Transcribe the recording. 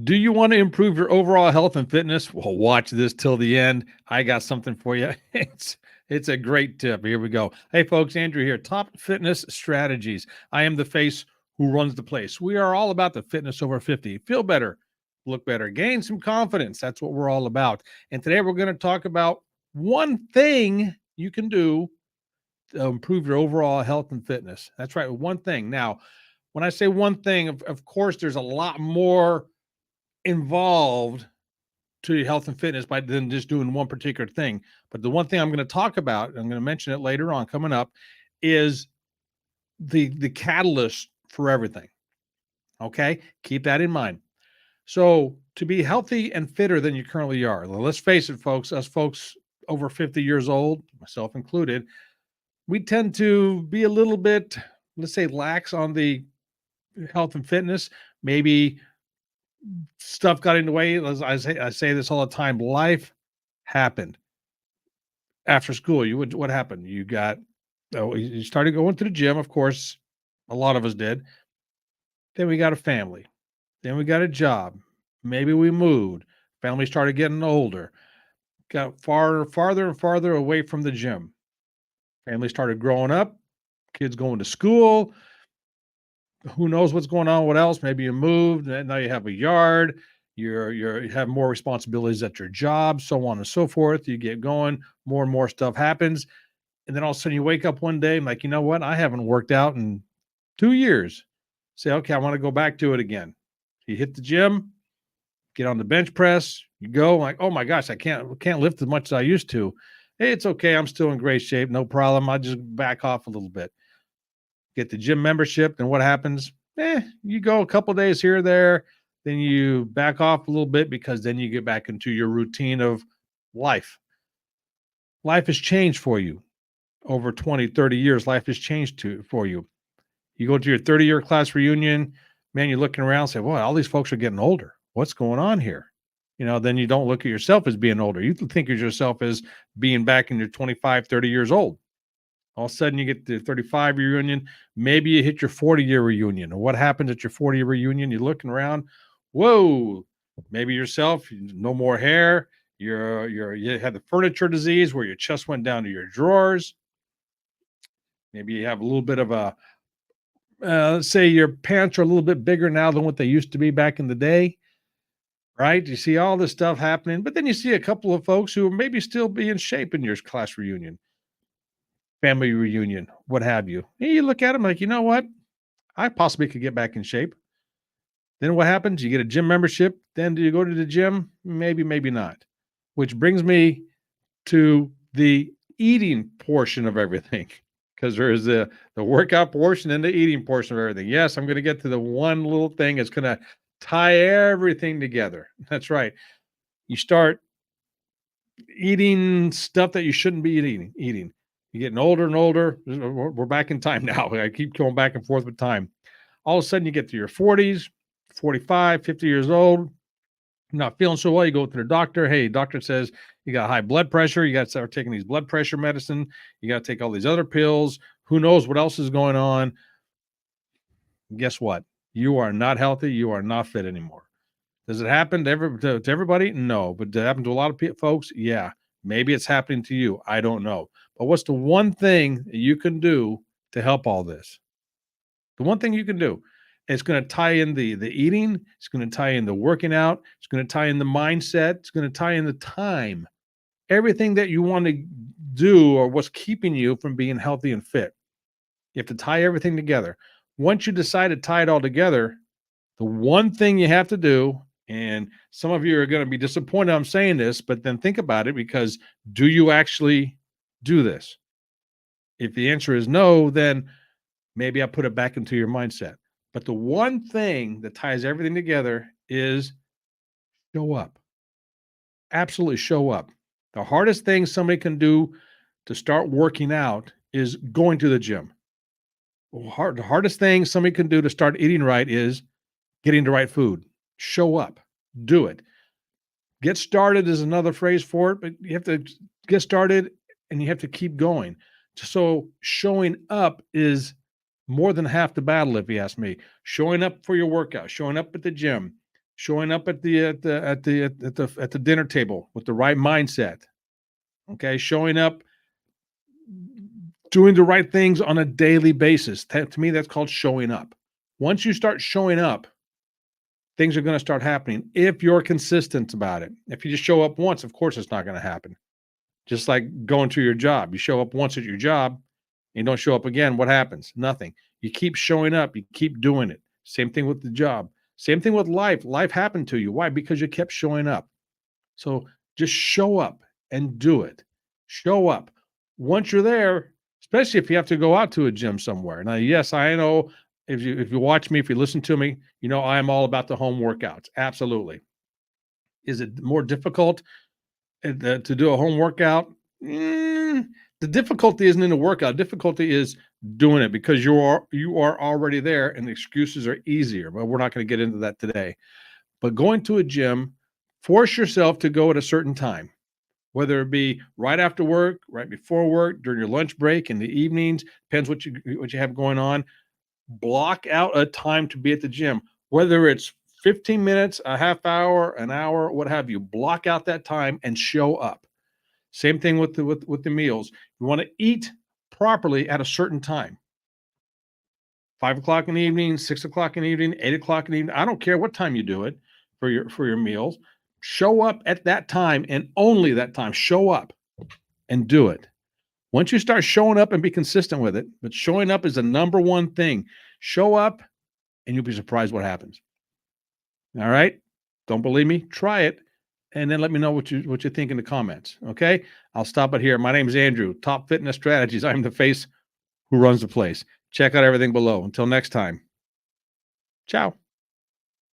Do you want to improve your overall health and fitness? Well, watch this till the end. I got something for you. It's a great tip. Here we go. Hey folks, Andrew here. Top fitness strategies. I am the face who runs the place. We are all about the fitness over 50. Feel better, look better, gain some confidence. That's what we're all about. And today we're going to talk about one thing you can do to improve your overall health and fitness. That's right, one thing. Now, when I say one thing, of course, there's a lot more involved to your health and fitness by than just doing one particular thing. But the one thing I'm going to talk about, I'm going to mention it later on coming up, is the catalyst for everything. Okay, keep that in mind. So to be healthy and fitter than you currently are, well, let's face it, folks. Us folks over 50 years old, myself included, we tend to be a little bit, let's say, lax on the health and fitness. Maybe stuff got in the way. As I say this all the time. Life happened after school. You would what happened? You got you started going to the gym, of course. A lot of us did. Then we got a family. Then we got a job. Maybe we moved. Family started getting older. Got farther and farther away from the gym. Family started growing up. Kids going to school. Who knows what's going on? What else? Maybe you moved, and now you have a yard. You have more responsibilities at your job, so on and so forth. You get going, more and more stuff happens, and then all of a sudden you wake up one day and like, you know what? I haven't worked out in 2 years. Say, okay, I want to go back to it again. You hit the gym, get on the bench press. You go like, oh my gosh, I can't lift as much as I used to. Hey, it's okay. I'm still in great shape. No problem. I just back off a little bit, get the gym membership. Then what happens? You go a couple days here or there, then you back off a little bit because then you get back into your routine of life. Life has changed for you over 20, 30 years. Life has changed for you. You go to your 30-year class reunion, man, you're looking around and say, boy, all these folks are getting older. What's going on here? Then you don't look at yourself as being older. You think of yourself as being back in your 25, 30 years old. All of a sudden, you get the 35 reunion. Maybe you hit your 40-year reunion. And what happens at your 40-year reunion? You're looking around. Whoa, maybe yourself, no more hair. You had the furniture disease where your chest went down to your drawers. Maybe you have a little bit of a, let's say your pants are a little bit bigger now than what they used to be back in the day, right? You see all this stuff happening, but then you see a couple of folks who maybe still be in shape in your class reunion, family reunion, what have you. And you look at them like, you know what? I possibly could get back in shape. Then what happens? You get a gym membership. Then do you go to the gym? Maybe, maybe not. Which brings me to the eating portion of everything, because there's the workout portion and the eating portion of everything. Yes, I'm going to get to the one little thing that's going to tie everything together. That's right. You start eating stuff that you shouldn't be eating. You're getting older and older. We're back in time now. I keep going back and forth with time. All of a sudden, you get to your 40s, 45, 50 years old, not feeling so well. You go to the doctor. Hey, doctor says you got high blood pressure. You got to start taking these blood pressure medicine. You got to take all these other pills. Who knows what else is going on? Guess what? You are not healthy. You are not fit anymore. Does it happen to everybody? No, but does it happen to a lot of folks? Yeah. Maybe it's happening to you. I don't know. But what's the one thing that you can do to help all this? The one thing you can do, it's going to tie in the eating, it's going to tie in the working out, it's going to tie in the mindset, it's going to tie in the time. Everything that you want to do or what's keeping you from being healthy and fit. You have to tie everything together. Once you decide to tie it all together, the one thing you have to do, and some of you are going to be disappointed I'm saying this, but then think about it, because do you actually do this? If the answer is no, then maybe I put it back into your mindset. But the one thing that ties everything together is show up. Absolutely show up. The hardest thing somebody can do to start working out is going to the gym. The hardest thing somebody can do to start eating right is getting the right food. Show up. Do it. Get started is another phrase for it, but you have to get started and you have to keep going. So showing up is more than half the battle, if you ask me. Showing up for your workout, showing up at the gym, showing up at the dinner table with the right mindset. Okay, showing up, doing the right things on a daily basis. To me, that's called showing up. Once you start showing up, things are going to start happening if you're consistent about it. If you just show up once, of course, it's not going to happen. Just like going to your job, you show up once at your job, and you don't show up again. What happens? Nothing. You keep showing up. You keep doing it. Same thing with the job. Same thing with life. Life happened to you. Why? Because you kept showing up. So just show up and do it. Show up. Once you're there, especially if you have to go out to a gym somewhere. Now, yes, I know if you watch me, if you listen to me, you know I am all about the home workouts. Absolutely. Is it more difficult to do a home workout? The difficulty isn't in the workout. Difficulty is doing it because you are already there, and the excuses are easier. But we're not going to get into that today. But going to a gym, force yourself to go at a certain time, whether it be right after work, right before work, during your lunch break, in the evenings, depends what you have going on. Block out a time to be at the gym, whether it's 15 minutes, a half hour, an hour, what have you. Block out that time and show up. Same thing with the meals. You want to eat properly at a certain time. 5 o'clock in the evening, 6 o'clock in the evening, 8 o'clock in the evening. I don't care what time you do it for your meals. Show up at that time and only that time. Show up and do it. Once you start showing up and be consistent with it, but showing up is the number one thing. Show up and you'll be surprised what happens. All right? Don't believe me? Try it and then let me know what you think in the comments. Okay? I'll stop it here. My name is Andrew, Top Fitness Strategies. I'm the face who runs the place. Check out everything below. Until next time. Ciao.